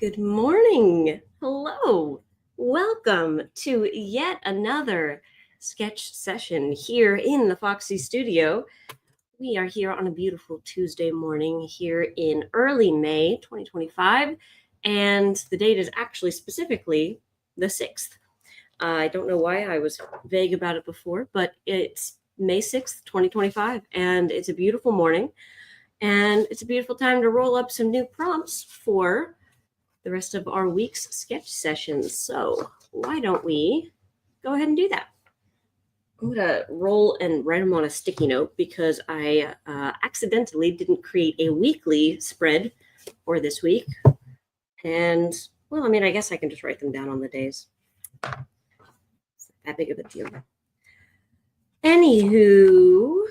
Good morning. Hello. Welcome to yet another sketch session here in the Foxy Studio. We are here on a beautiful Tuesday morning here in early May 2025, and the date is actually specifically the 6th. I don't know why I was vague about it before, but it's May 6th, 2025, and it's a beautiful morning, and it's a beautiful time to roll up some new prompts for the rest of our week's sketch sessions. So why don't we go ahead and do that? I'm going to roll and write them on a sticky note because I accidentally didn't create a weekly spread for this week. And, well, I guess I can just write them down on the days. It's not that big of a deal. Anywho,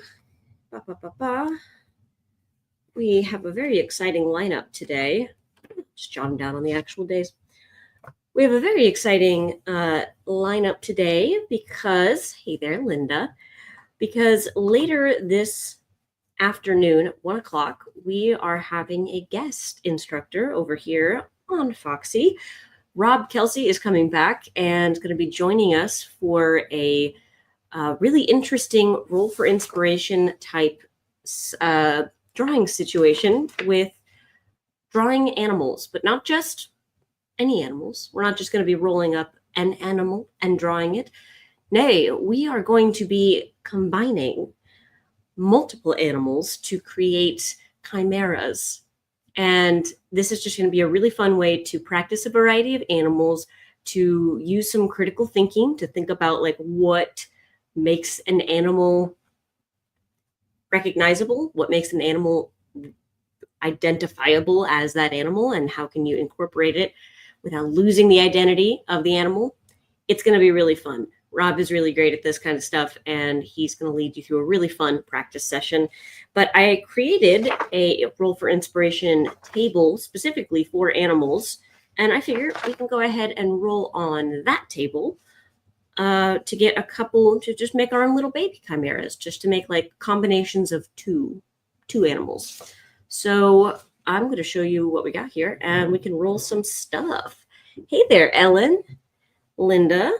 we have a very exciting lineup today. Just jotting down on the actual days. We have a very exciting lineup today because, hey there, Linda, because later this afternoon at 1 o'clock, we are having a guest instructor over here on Foxy. Rob Kelsey is coming back and going to be joining us for a really interesting role for inspiration type drawing situation with drawing animals, but not just any animals. We're not just going to be rolling up an animal and drawing it. Nay, we are going to be combining multiple animals to create chimeras. And this is just going to be a really fun way to practice a variety of animals, to use some critical thinking, to think about like what makes an animal recognizable, what makes an animal identifiable as that animal, and how can you incorporate it without losing the identity of the animal. It's going to be really fun. Rob is really great at this kind of stuff, and he's going to lead you through a really fun practice session. But I created a role for inspiration table specifically for animals, and I figure we can go ahead and roll on that table to get a couple, to just make our own little baby chimeras, just to make like combinations of two animals. So I'm going to show you what we got here, and we can roll some stuff. Hey there, Ellen, Linda.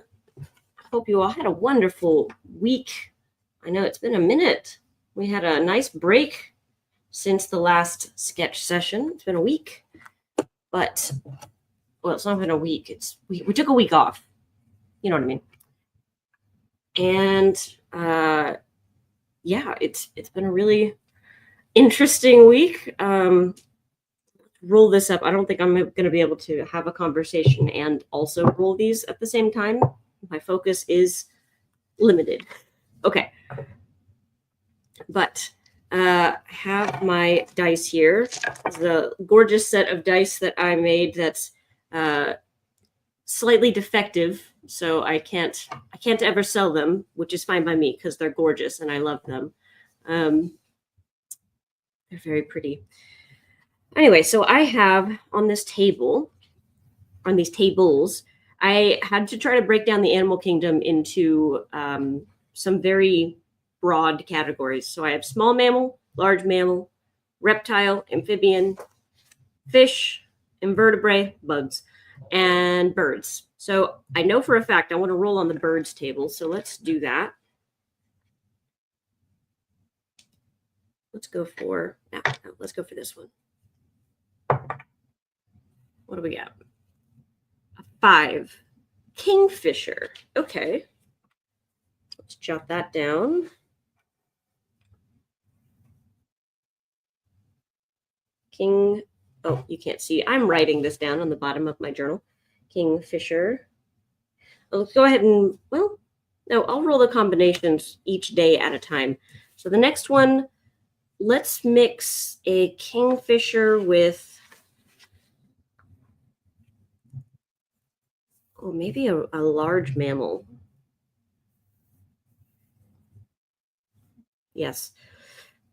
Hope you all had a wonderful week. I know it's been a minute. We had a nice break since the last sketch session. It's been a week, but, well, it's not been a week. We took a week off. You know what I mean? And yeah, it's been a really interesting week. Roll this up. I don't think I'm going to be able to have a conversation and also roll these at the same time. My focus is limited. Okay. But I have my dice here. It's a gorgeous set of dice that I made that's slightly defective, so I can't ever sell them, which is fine by me because they're gorgeous and I love them. They're very pretty. Anyway, so I have on this table, on these tables, I had to try to break down the animal kingdom into some very broad categories. So I have small mammal, large mammal, reptile, amphibian, fish, invertebrate, bugs, and birds. So I know for a fact I want to roll on the birds table. So let's do that. Let's go for this one. What do we got? A 5. Kingfisher. Okay. Let's jot that down. Oh, you can't see. I'm writing this down on the bottom of my journal. Kingfisher. Let's go ahead and, well, no, I'll roll the combinations each day at a time. So the next one, let's mix a kingfisher with, maybe a large mammal. Yes.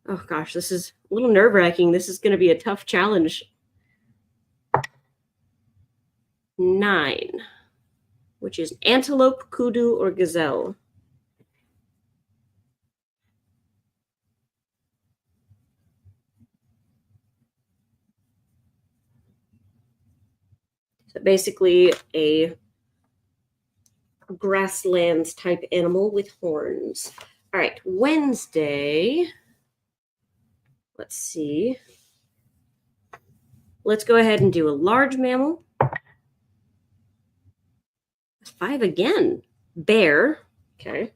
Oh gosh, this is a little nerve-wracking. This is going to be a tough challenge. 9, which is antelope, kudu, or gazelle. So basically a grasslands type animal with horns. All right, Wednesday. Let's see. Let's go ahead and do a large mammal. 5 again. Bear. Okay.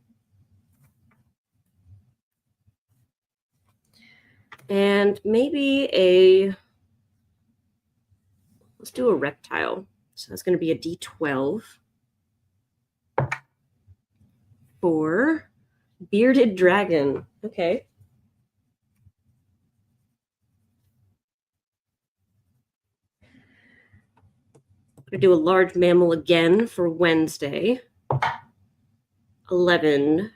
And maybe let's do a reptile. So that's going to be a D12. 4. Bearded dragon. Okay. We're going to do a large mammal again for Wednesday. 11.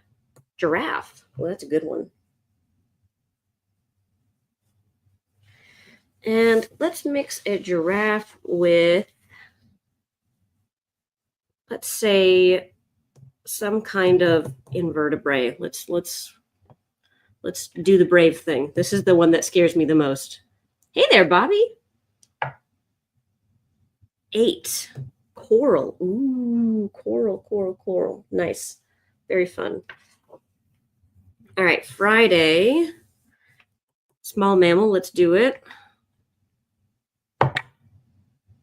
Giraffe. Well, that's a good one. And let's mix a giraffe with, let's say, some kind of invertebrate. Let's do the brave thing. This is the one that scares me the most. Hey there, Bobby. 8. Coral. Ooh, coral. Nice. Very fun. All right, Friday. Small mammal, let's do it.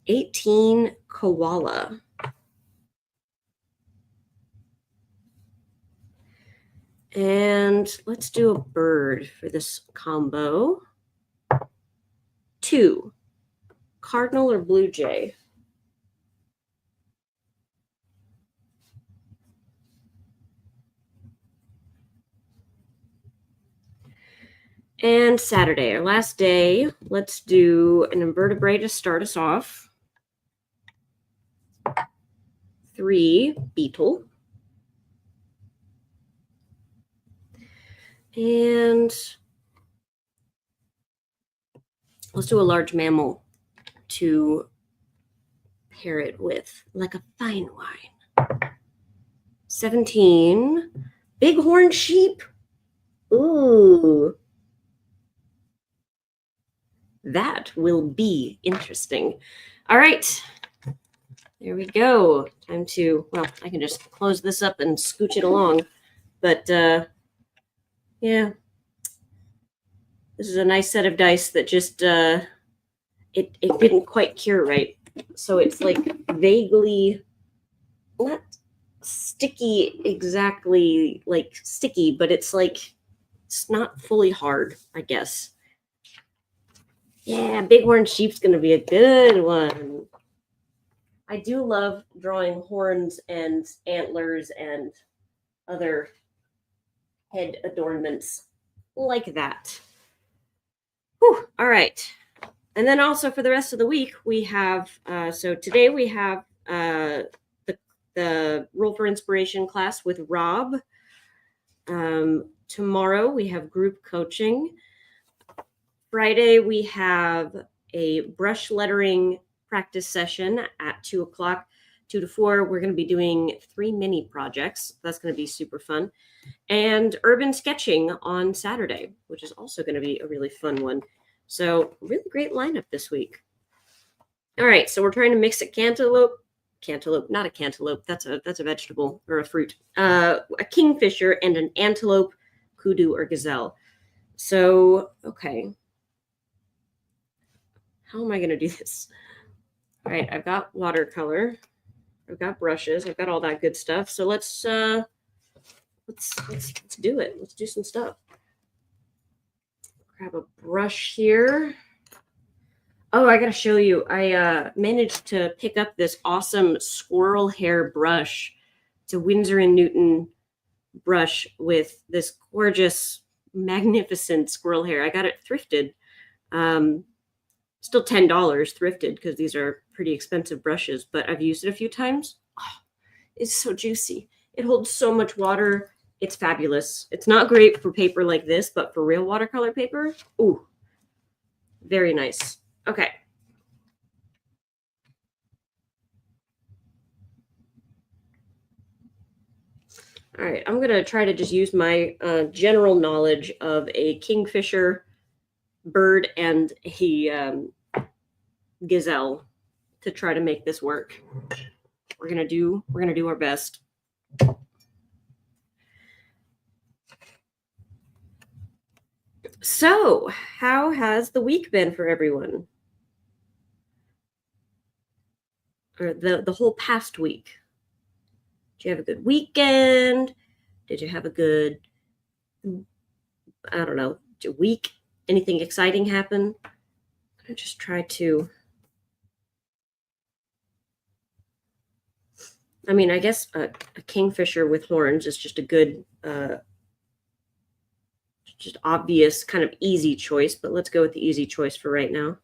18. Koala. And let's do a bird for this combo. 2. Cardinal or Bluejay? And Saturday, our last day, let's do an invertebrate to start us off. 3. Beetle. And let's do a large mammal to pair it with, like a fine wine. 17. Bighorn sheep. Ooh. That will be interesting. All right. There we go. Time to, well, I can just close this up and scooch it along. But, yeah. This is a nice set of dice that just, it didn't quite cure right. So it's like vaguely, not sticky exactly like sticky, but it's like, it's not fully hard, I guess. Yeah, bighorn sheep's going to be a good one. I do love drawing horns and antlers and other head adornments like that. Whew, all right. And then also for the rest of the week, we have, so today we have the Roll for Inspiration class with Rob. Tomorrow we have group coaching. Friday, we have a brush lettering practice session at 2 o'clock, 2 to 4. We're going to be doing 3 mini projects. That's going to be super fun. And urban sketching on Saturday, which is also going to be a really fun one. So really great lineup this week. All right, so we're trying to mix a cantaloupe, not a cantaloupe. That's a vegetable or a fruit. A kingfisher and an antelope, kudu, or gazelle. So, okay. How am I going to do this? All right, I've got watercolor. I've got brushes. I've got all that good stuff. So let's do it. Let's do some stuff. Grab a brush here. Oh, I got to show you. I managed to pick up this awesome squirrel hair brush. It's a Winsor & Newton brush with this gorgeous, magnificent squirrel hair. I got it thrifted. Still $10 thrifted because these are pretty expensive brushes, but I've used it a few times. Oh, it's so juicy. It holds so much water. It's fabulous. It's not great for paper like this, but for real watercolor paper, ooh, very nice. Okay. All right, I'm going to try to just use my general knowledge of a kingfisher bird and a gazelle to try to make this work. We're gonna do our best. So, how has the week been for everyone? Or the whole past week? Did you have a good weekend? Did you have a good, I don't know, week? Anything exciting happen? I just try to. I mean, I guess a kingfisher with horns is just a good, just obvious, kind of easy choice. But let's go with the easy choice for right now.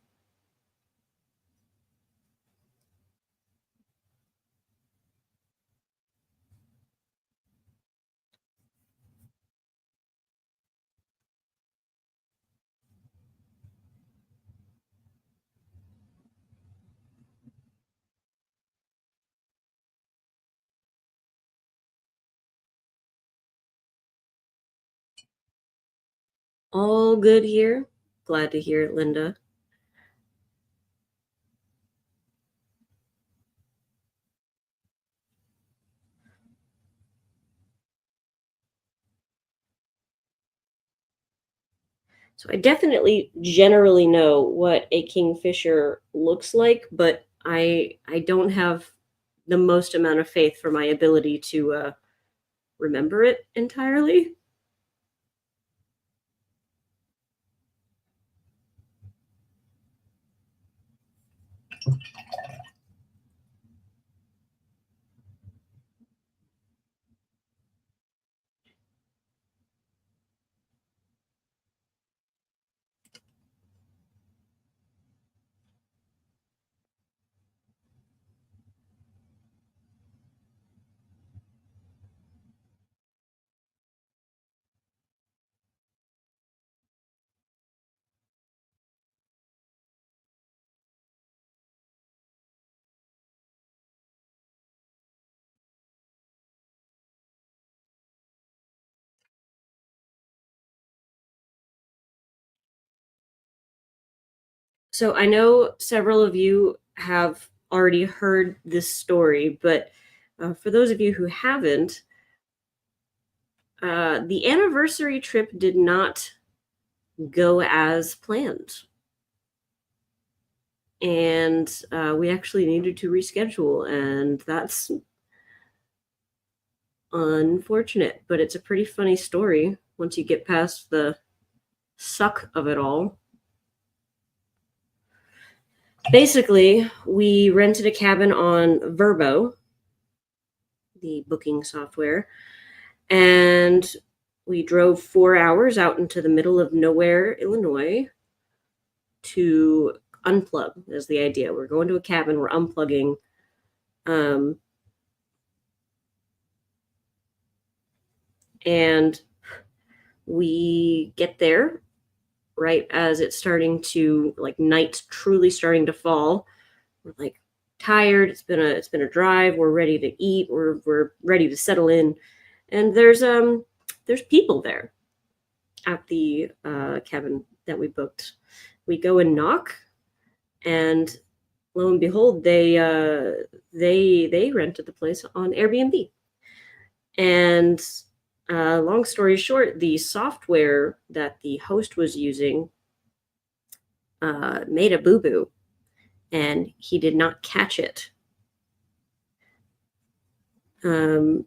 All good here. Glad to hear it, Linda. So I definitely generally know what a kingfisher looks like, but I don't have the most amount of faith for my ability to remember it entirely. So I know several of you have already heard this story, but for those of you who haven't, the anniversary trip did not go as planned. And we actually needed to reschedule, and that's unfortunate, but it's a pretty funny story once you get past the suck of it all. Basically, we rented a cabin on Vrbo, the booking software, and we drove 4 hours out into the middle of nowhere, Illinois, to unplug. Is the idea. We're going to a cabin, we're unplugging. And we get there right as it's starting to, like, night's truly starting to fall. We're like tired. It's been a drive. We're ready to eat. We're ready to settle in, and there's people there at the cabin that we booked. We go and knock, and lo and behold, they rented the place on Airbnb. And long story short, the software that the host was using made a boo-boo, and he did not catch it. Oh,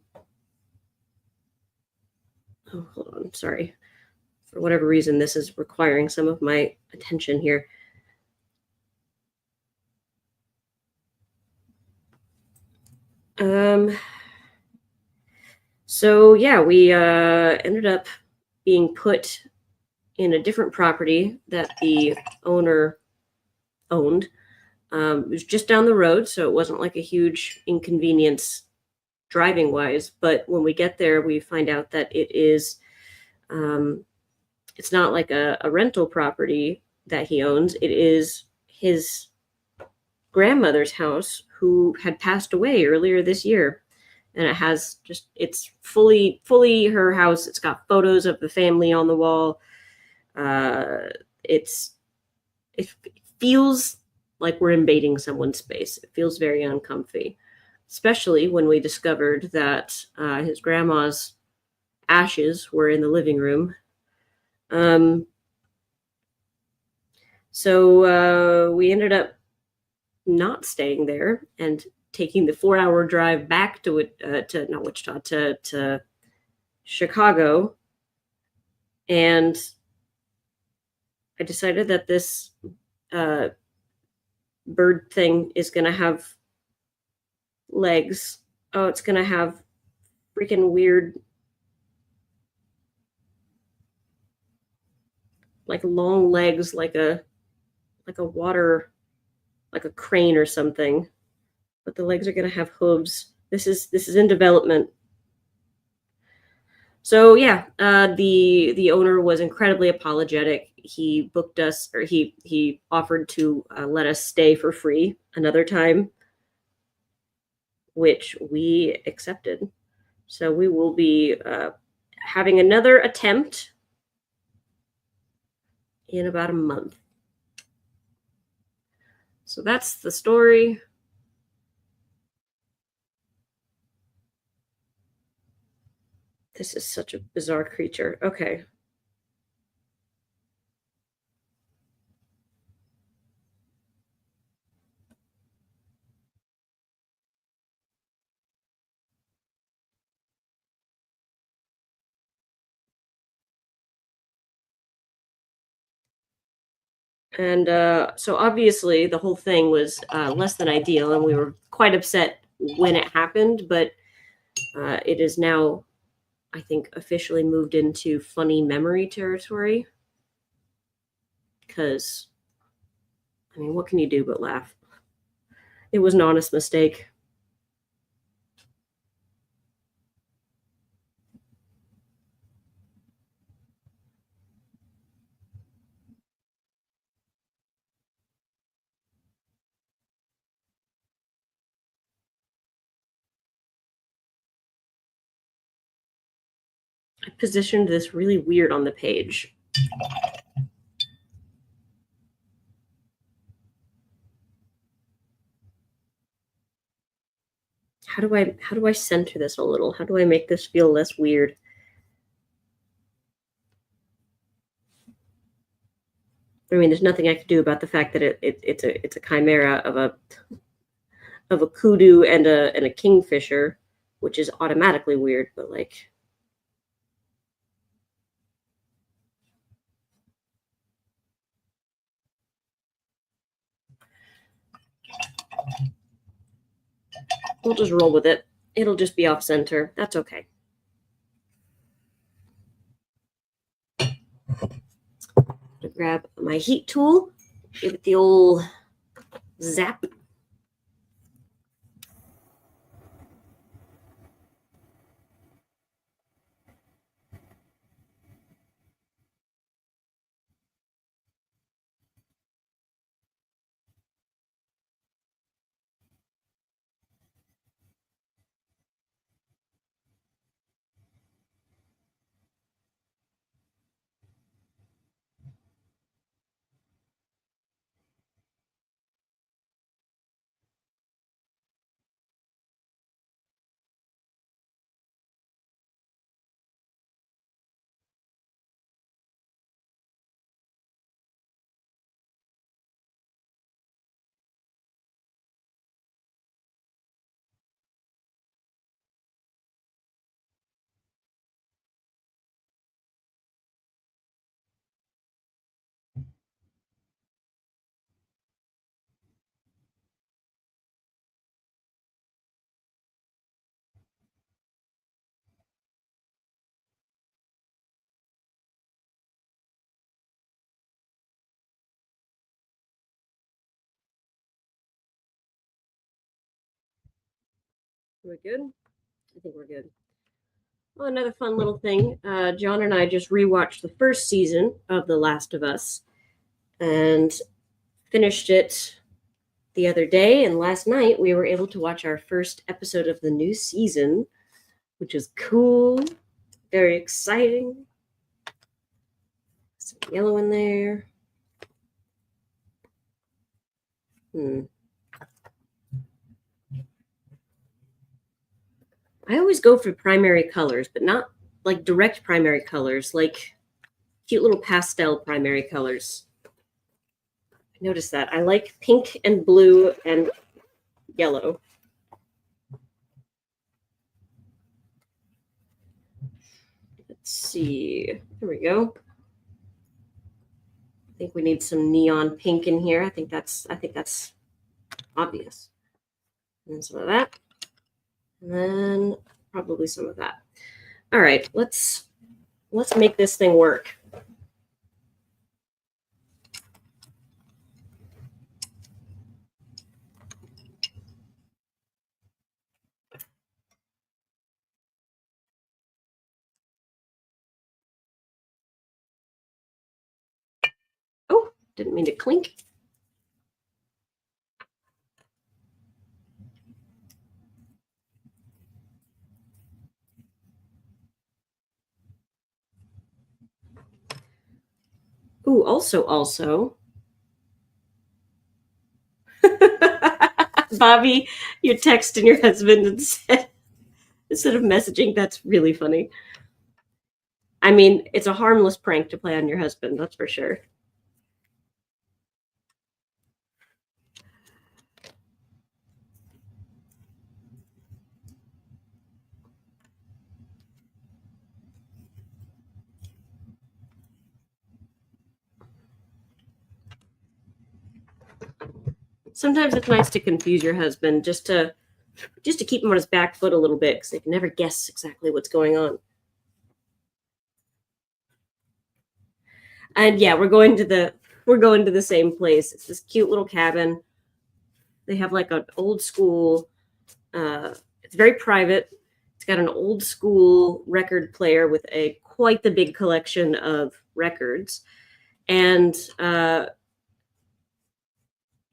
hold on. Sorry. For whatever reason, this is requiring some of my attention here. So yeah, we ended up being put in a different property that the owner owned. It was just down the road, so it wasn't like a huge inconvenience driving wise. But when we get there, we find out that it is, it's not like a rental property that he owns. It is his grandmother's house, who had passed away earlier this year. And it has just, it's fully her house. It's got photos of the family on the wall. It feels like we're invading someone's space. It feels very uncomfy, especially when we discovered that his grandma's ashes were in the living room. So we ended up not staying there and taking the 4-hour drive back to not Wichita, to Chicago. And I decided that this bird thing is going to have legs. Oh, it's going to have freaking weird, like long legs, like a water, like a crane or something. But the legs are going to have hooves. This is in development. So yeah, the owner was incredibly apologetic. He booked us, or he offered to let us stay for free another time, which we accepted. So we will be having another attempt in about a month. So that's the story. This is such a bizarre creature. Okay. And so obviously the whole thing was less than ideal, and we were quite upset when it happened, but it is now, I think, officially moved into funny memory territory. Because, I mean, what can you do but laugh? It was an honest mistake. I positioned this really weird on the page. How do I center this a little? How do I make this feel less weird? I mean, there's nothing I could do about the fact that it's a chimera of a kudu and a kingfisher, which is automatically weird. But like, we'll just roll with it. It'll just be off center. That's okay. Grab my heat tool, give it the old zap. We're good? I think we're good. Well, another fun little thing. John and I just rewatched the first season of The Last of Us and finished it the other day. And last night we were able to watch our first episode of the new season, which is cool, very exciting. Some yellow in there. Hmm. I always go for primary colors, but not like direct primary colors, like cute little pastel primary colors. I noticed that. I like pink and blue and yellow. Let's see. There we go. I think we need some neon pink in here. I think that's obvious. And some of that. And then probably some of that. All right, let's make this thing work. Oh, didn't mean to clink. Ooh, also. Bobby, you're texting your husband instead of messaging. That's really funny. I mean, it's a harmless prank to play on your husband, that's for sure. Sometimes it's nice to confuse your husband just to keep him on his back foot a little bit because they can never guess exactly what's going on. And yeah, we're going to the same place. It's this cute little cabin. They have like an old school. It's very private. It's got an old school record player with a quite the big collection of records, and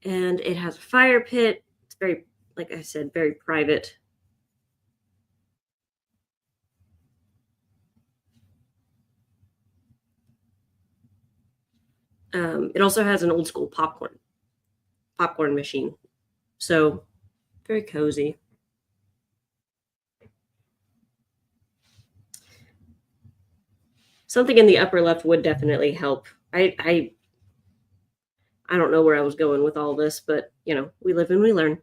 and it has a fire pit. It's very, like I said, very private. It also has an old school popcorn machine. So very cozy. Something in the upper left would definitely help. I don't know where I was going with all this, but we live and we learn.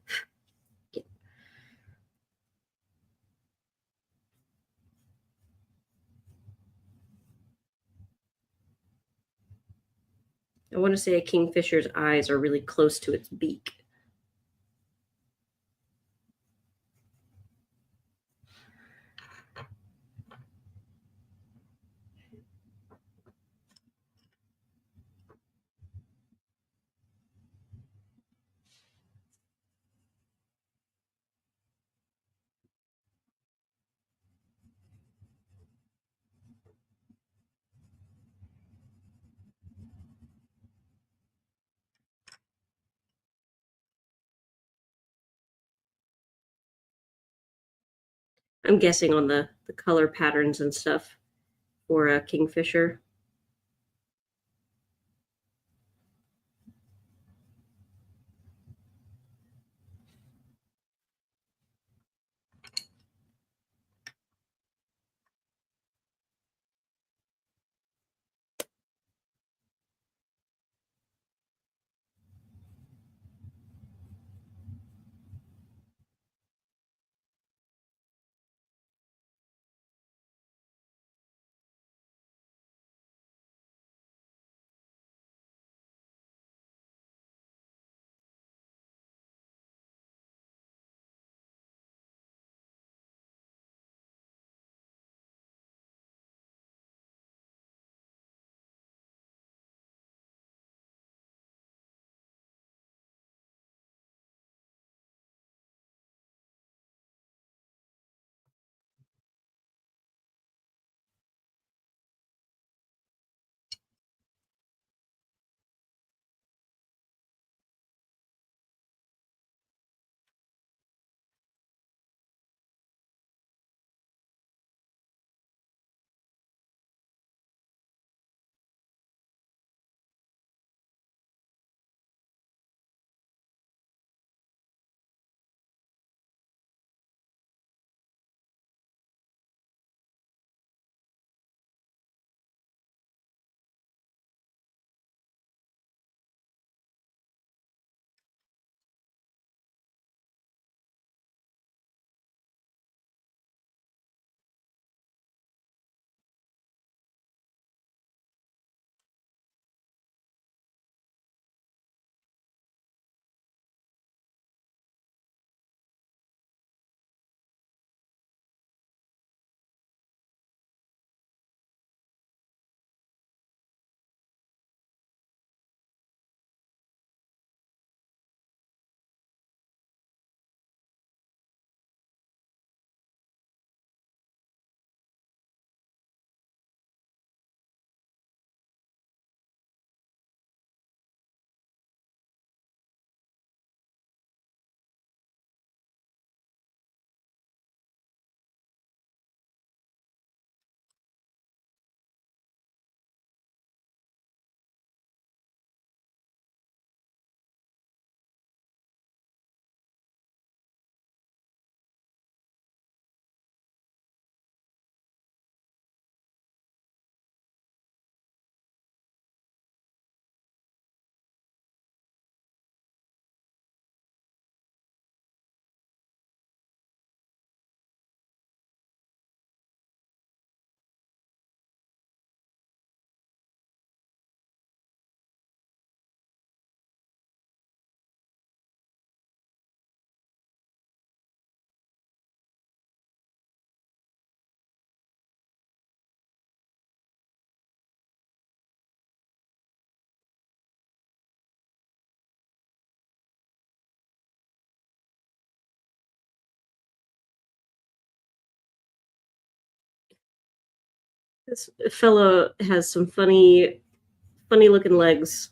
I want to say a kingfisher's eyes are really close to its beak. I'm guessing on the color patterns and stuff for a kingfisher. This fella has some funny looking legs.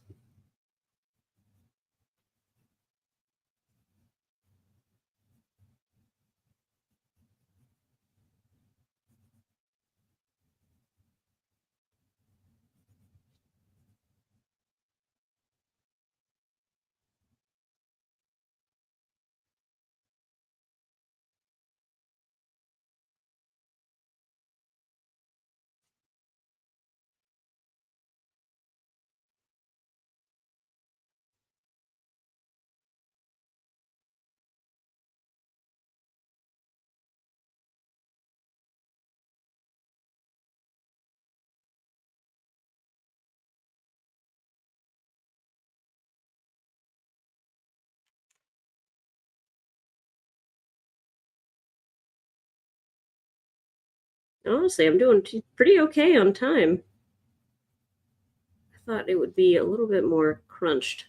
Honestly, I'm doing pretty okay on time. I thought it would be a little bit more crunched.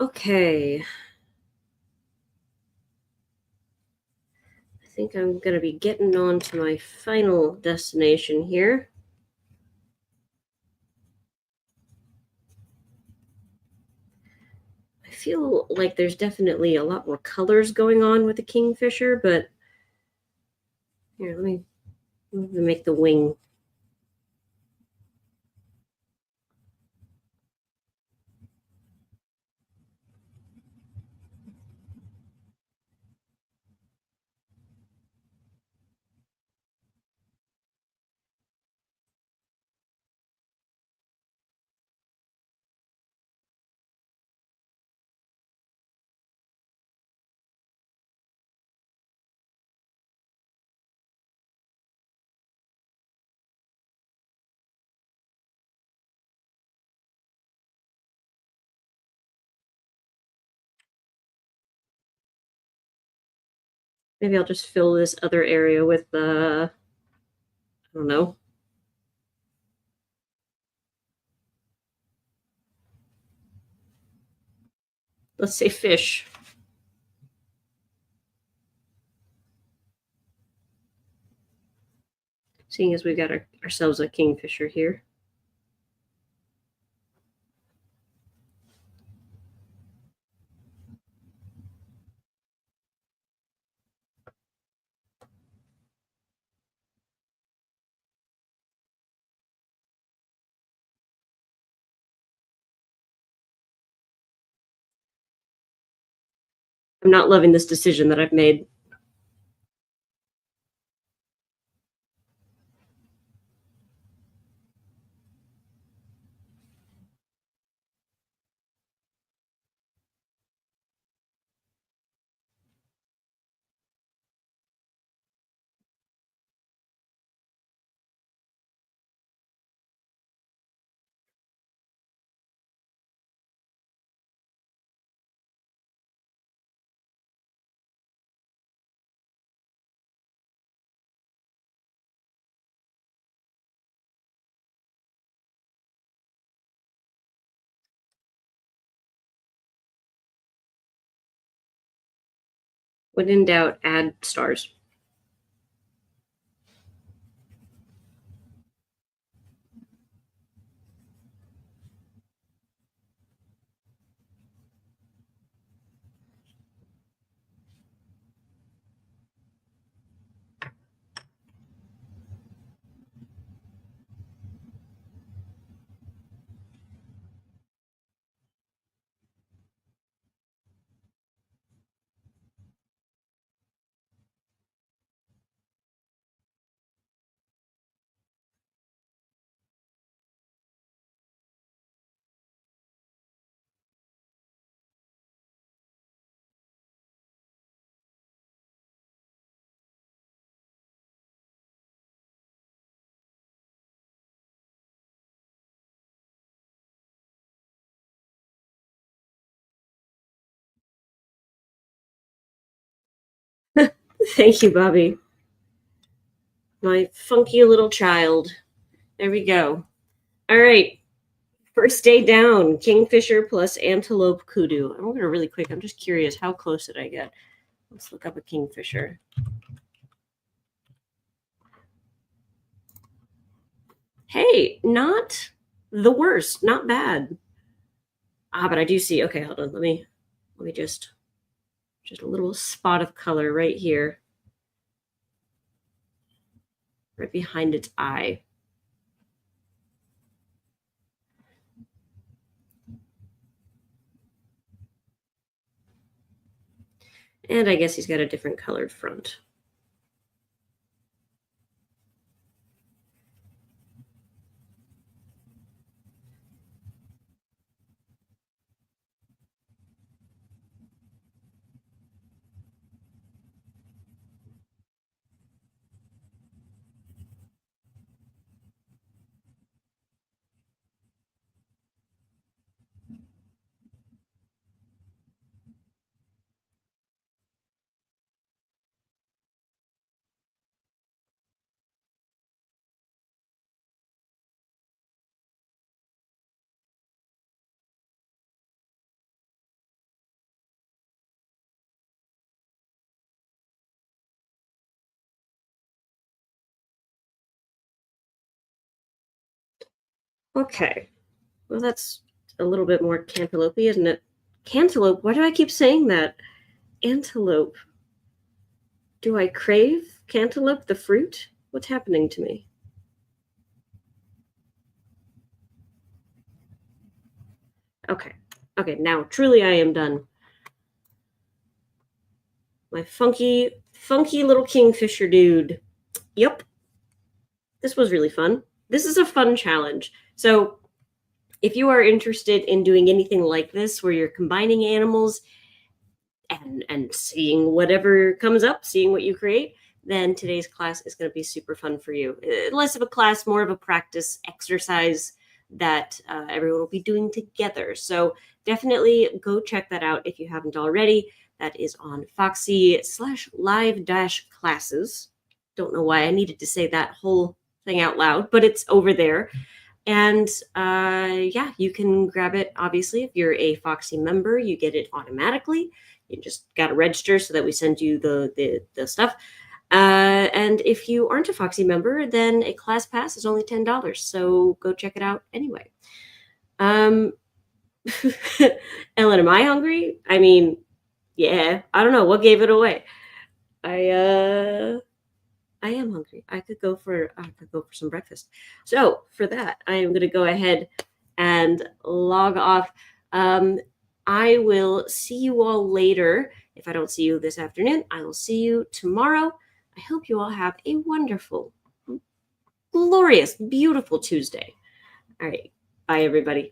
Okay. I think I'm going to be getting on to my final destination here. I feel like there's definitely a lot more colors going on with the Kingfisher, but here, let me make the wing. Maybe I'll just fill this other area with I don't know. Let's say fish. Seeing as we've got ourselves a Kingfisher here. I'm not loving this decision that I've made. When in doubt, add stars. Thank you, Bobby. My funky little child. There we go. All right. First day down, Kingfisher plus Antelope Kudu. I'm going to really quick. I'm just curious. How close did I get? Let's look up a Kingfisher. Hey, not the worst. Not bad. But I do see. Okay, hold on. Let me just a little spot of color right here, right behind its eye. And I guess he's got a different colored front. Okay. Well, that's a little bit more cantaloupe, isn't it? Cantaloupe? Why do I keep saying that? Antelope. Do I crave cantaloupe, the fruit? What's happening to me? Okay. Okay, now truly I am done. My funky little Kingfisher dude. Yep. This was really fun. This is a fun challenge. So if you are interested in doing anything like this where you're combining animals and seeing whatever comes up, seeing what you create, then today's class is going to be super fun for you. Less of a class, more of a practice exercise that everyone will be doing together. So definitely go check that out if you haven't already. That is on Foxy/live-classes. Don't know why I needed to say that whole thing out loud, but it's over there. And yeah, you can grab it. Obviously, if you're a Foxy member, you get it automatically. You just got to register so that we send you the stuff. And if you aren't a Foxy member, then a class pass is only $10. So go check it out anyway. Ellen, am I hungry? I mean, yeah, I don't know what gave it away. I am hungry. I could go for some breakfast. So for that, I am going to go ahead and log off. I will see you all later. If I don't see you this afternoon, I will see you tomorrow. I hope you all have a wonderful, glorious, beautiful Tuesday. All right. Bye, everybody.